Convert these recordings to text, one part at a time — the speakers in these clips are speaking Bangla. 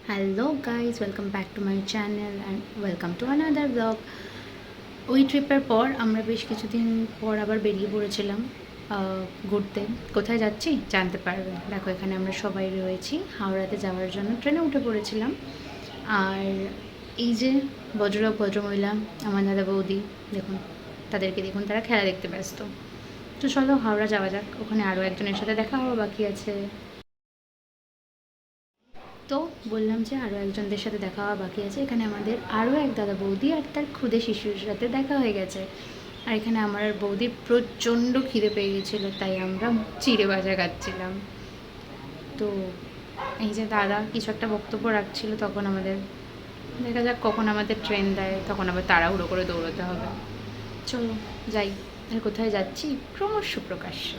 Hello guys, welcome back to my channel and welcome to another blog. ওই ট্রিপের পর আমরা বেশ কিছুদিন পর আবার বেরিয়ে পড়েছিলাম ঘুরতে। কোথায় যাচ্ছি জানতে পারবে। দেখো, এখানে আমরা সবাই রয়েছি। হাওড়াতে যাওয়ার জন্য ট্রেনে উঠে পড়েছিলাম। আর এই যে ভদ্রলোক ভদ্রমহিলা, আমার দাদা বৌদি, দেখুন তাদেরকে দেখুন, তারা খেলা দেখতে ব্যস্ত। তো চলো হাওড়া যাওয়া যাক, ওখানে আরও একজনের সাথে দেখা হওয়া বাকি আছে। তো বললাম যে আরও একজনদের সাথে দেখা হওয়া বাকি আছে। এখানে আমাদের আরও এক দাদা বৌদি আর তার ক্ষুদে শিশুর সাথে দেখা হয়ে গেছে। আর এখানে আমার আর বৌদির প্রচণ্ড খিদে পেয়ে গেছিলো, তাই আমরা চিড়ে ভাজা খাচ্ছিলাম। তো এই যে দাদা কিছু একটা বক্তব্য রাখছিল, তখন আমাদের দেখা যাক কখন আমাদের ট্রেন দেয়, তখন আবার তাড়াহুড়ো করে দৌড়োতে হবে। চলো যাই। আর কোথায় যাচ্ছি ক্রমশ প্রকাশ্য।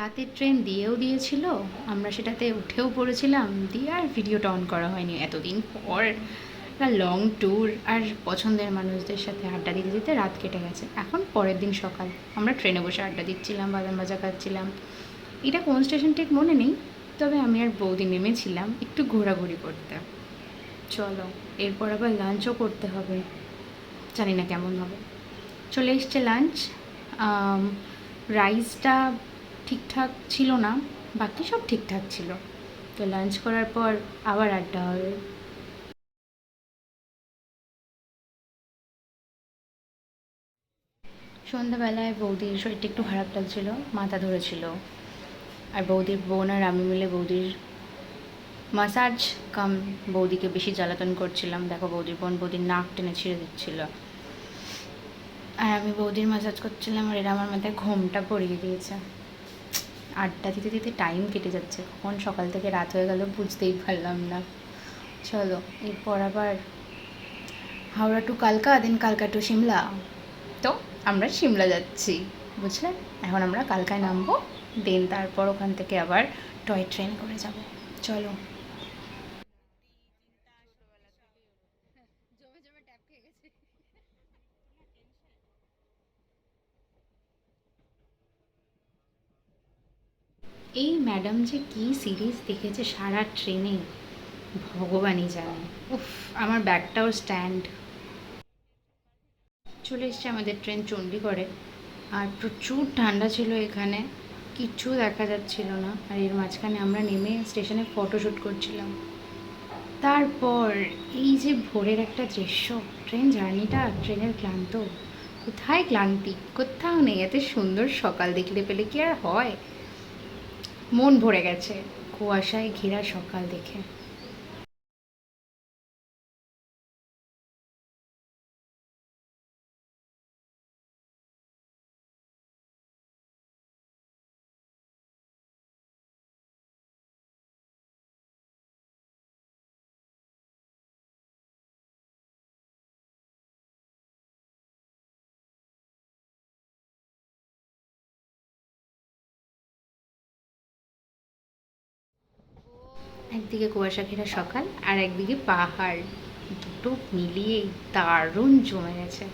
রাতের ট্রেন দিয়েও দিয়েছিল, আমরা সেটাতে উঠেও পড়েছিলাম, দিয়ে আর ভিডিওটা অন করা হয়নি এতদিন পর। একটা লং ট্যুর আর পছন্দের মানুষদের সাথে আড্ডা দিতে দিতে রাত কেটে গেছে। এখন পরের দিন সকাল, আমরা ট্রেনে বসে আড্ডা দিচ্ছিলাম, বাদাম ভাজা খাচ্ছিলাম। এটা কোন স্টেশন ঠিক মনে নেই, তবে আমি আর বৌদি নেমেছিলাম একটু ঘোরাঘুরি করতে। চলো, এরপর আবার লাঞ্চও করতে হবে, জানি না কেমন হবে। চলে এসছে লাঞ্চ। রাইসটা ঠিকঠাক ছিল না, বাকি সব ঠিকঠাক ছিল। তো লাঞ্চ করার পর আবার আড্ডা হবে। সন্ধ্যাবেলায় বৌদির শরীরটা একটু খারাপ লাগছিল, মাথা ধরেছিল। আর বৌদির বোন আর আমি মিলে বৌদির মাসাজ কাম বৌদিকে বেশি জ্বালাতন করছিলাম। দেখো, বৌদির বোন বৌদির নাক টেনে ছিঁড়ে দিচ্ছিল, আর আমি বৌদির মাসাজ করছিলাম, আর এরা আমার মাথায় ঘোমটা পরিয়ে দিয়েছে। আড্ডা দিতে দিতে টাইম কেটে যাচ্ছে, কখন সকাল থেকে রাত হয়ে গেল বুঝতেই পারলাম না। চলো, এরপর আবার হাওড়া টু কালকা, দেন কালকা টু সিমলা। তো আমরা সিমলা যাচ্ছি, বুঝলেন। এখন আমরা কালকায় নামবো, দেন তারপর ওখান থেকে আবার টয় ট্রেন করে যাব। চলো। এই ম্যাডাম যে কী সিরিজ দেখেছে সারা ট্রেনে, ভগবানই জানে। উফ, আমার ব্যাগটাও স্ট্যান্ড। চলে এসছে আমাদের ট্রেন চণ্ডীগড়ে। আর প্রচুর ঠান্ডা ছিল এখানে, কিচ্ছু দেখা যাচ্ছিল না। আর এর মাঝখানে আমরা নেমে স্টেশনে ফটোশ্যুট করছিলাম। তারপর এই যে ভোরের একটা দৃশ্য, ট্রেন জার্নিটা, ট্রেনের ক্লান্ত, কোথায় ক্লান্তি, কোথাও নেই। এত সুন্দর সকাল দেখলে পেলে কি আর হয়, মন ভরে গেছে কুয়াশায় ঘেরা সকাল দেখে। একদিকে কুয়াশা ঘেরা সকাল আর একদিকে পাহাড়, দুটো মিলিয়ে দারুণ জমে গেছে।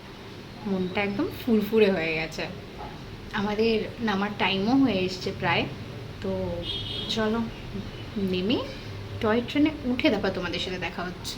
মনটা একদম ফুরফুরে হয়ে গেছে। আমাদের নামার টাইমও হয়ে এসছে প্রায়। তো চলো নেমে টয় ট্রেনে উঠে তারপর তোমাদের সাথে দেখা হচ্ছে।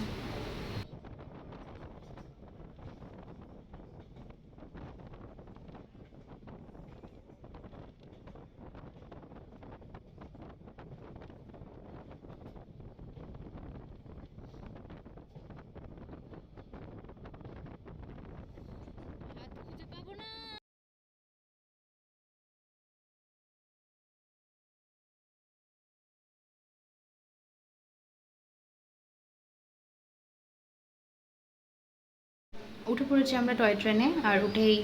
উঠে পড়েছি আমরা টয় ট্রেনে, আর উঠেই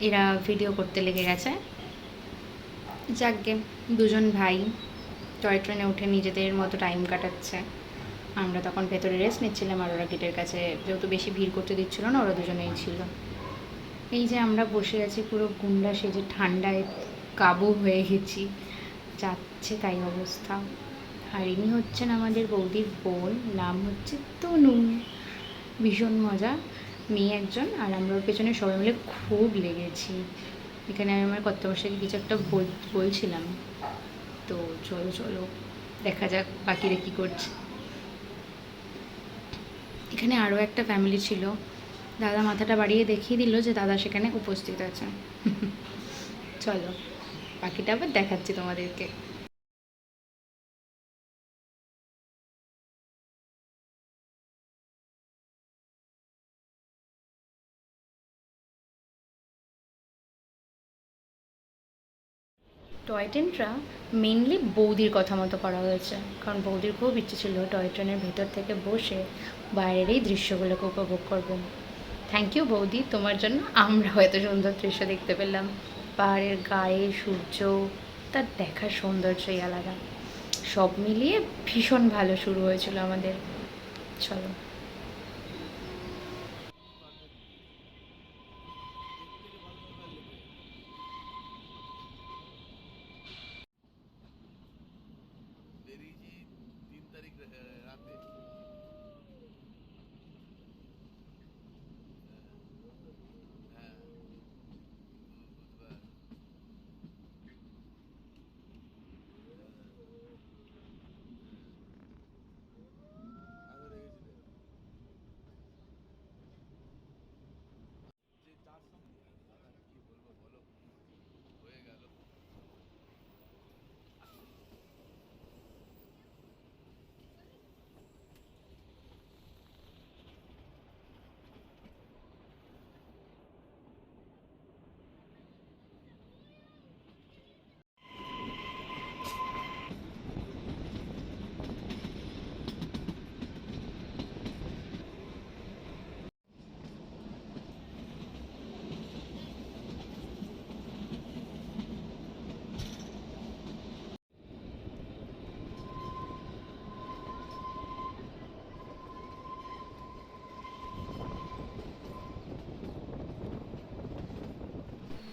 এরা ভিডিও করতে লেগে গেছে। যাকগে, দুজন ভাই টয় ট্রেনে উঠে নিজেদের মতো টাইম কাটাচ্ছে। আমরা তখন ভেতরে রেস্ট নিচ্ছিলাম, আর ওরা গেটের কাছে যেহেতু বেশি ভিড় করতে দিচ্ছিল না, ওরা দুজনেই ছিল। এই যে আমরা বসে আছি পুরো গুন্ডা সেজে, ঠান্ডায় কাবু হয়ে গেছি, যাচ্ছে তাই অবস্থা। আর ইনি হচ্ছেন আমাদের বৌদির বোন, নাম হচ্ছে তনু। ভীষণ মজা, মেয়ে একজন, আর আমরা ওর পেছনে সবাই মিলে খুব লেগেছি। এখানে আমি আমার কর্তাবশাকে কিছু একটা বলছিলাম, তো চলো চলো দেখা যাক বাকিরা কী করছে। এখানে আরও একটা ফ্যামিলি ছিল, দাদা মাথাটা বাড়িয়ে দেখিয়ে দিল যে দাদা সেখানে উপস্থিত আছে। চলো বাকিটা আবার দেখাচ্ছি তোমাদেরকে। টয় ট্রেনটা মেনলি বৌদির কথা মতো করা হয়েছে, কারণ বৌদির খুব ইচ্ছে ছিল টয় ট্রেনের ভেতর থেকে বসে বাইরের এই দৃশ্যগুলোকে উপভোগ করব। থ্যাংক ইউ বৌদি, তোমার জন্য আমরাও এত সুন্দর দৃশ্য দেখতে পেলাম। পাহাড়ের গায়ে সূর্য, তার দেখার সৌন্দর্যই আলাদা। সব মিলিয়ে ভীষণ ভালো শুরু হয়েছিল আমাদের। চলো।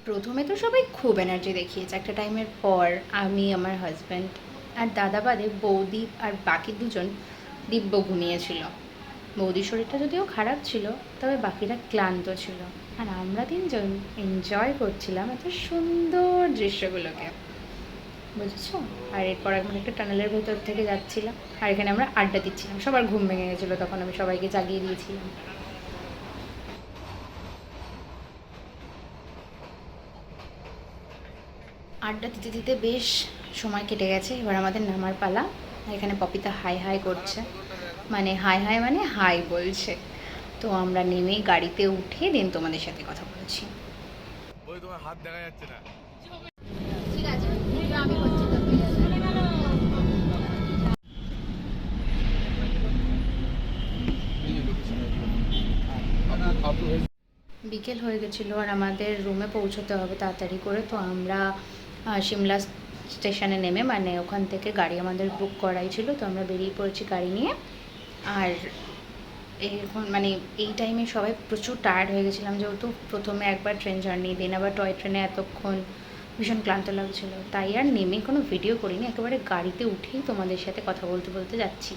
প্রথমে তো সবাই খুব এনার্জি দেখিয়েছে, একটা টাইমের পর আমি, আমার হাজব্যান্ড আর দাদা বাদে বৌদি আর বাকি দুজন দিব্য ঘুমিয়েছিল। বৌদির শরীরটা যদিও খারাপ ছিল, তবে বাকিরা ক্লান্ত ছিল, আর আমরা তিনজন এনজয় করছিলাম এত সুন্দর দৃশ্যগুলোকে, বুঝেছো? আর এরপর এখন একটা টানেলের ভেতর থেকে যাচ্ছিলাম, আর এখানে আমরা আড্ডা দিচ্ছিলাম। সবার ঘুম ভেঙে গেছিলো, তখন আমি সবাইকে জাগিয়ে দিয়েছিলাম। আড্ডা দিতে দিতে বেশ সময় কেটে গেছে, এবার আমাদের নামার পালা। এখানে পপিতা হাই হাই করছে, মানে হাই হাই মানে হাই বলছে। তো আমরা নেমে গাড়িতে উঠে দেন তোমাদের সাথে কথা বলছি। তোমার হাত দেখা যাচ্ছে না। ঠিক আছে, আমি করছি। বিকেল হয়ে গেছিলো, আর আমাদের রুমে পৌঁছতে হবে তাড়াতাড়ি করে। তো আমরা সিমলা স্টেশনে নেমে, মানে ওখান থেকে গাড়ি আমাদের বুক করাই ছিল, তো আমরা বেরিয়ে পড়েছি গাড়ি নিয়ে। আর এখন মানে এই টাইমে সবাই প্রচুর টায়ার্ড হয়ে গেছিলাম, যেহেতু প্রথমে একবার ট্রেন জার্নি, দেন আবার টয় ট্রেনে এতক্ষণ, ভীষণ ক্লান্ত লাগছিলো। তাই আর নেমে কোনো ভিডিও করিনি, একেবারে গাড়িতে উঠেই তোমাদের সাথে কথা বলতে বলতে যাচ্ছি।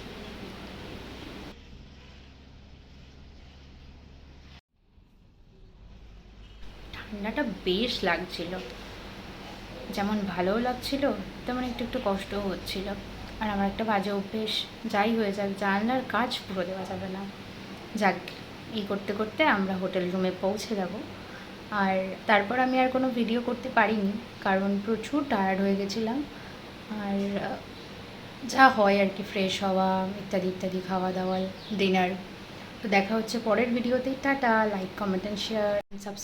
ঠান্ডাটা বেশ লাগছিল, যেমন ভালোও লাগছিল তেমন একটু একটু কষ্টও হচ্ছিল। আর আমার একটা বাজে অভ্যেস, যাই হয়ে যাক জানলার কাজ পুরো দেওয়া যাবে না। যাক, এই করতে করতে আমরা হোটেল রুমে পৌঁছে যাব। আর তারপর আমি আর কোনো ভিডিও করতে পারিনি, কারণ প্রচুর টায়ার্ড হয়ে গেছিলাম। আর যা হয় আর কি, ফ্রেশ হওয়া ইত্যাদি ইত্যাদি, খাওয়া দাওয়া, ডিনার। তো দেখা হচ্ছে পরের ভিডিওতে। Tata, like comment and share, subscribe.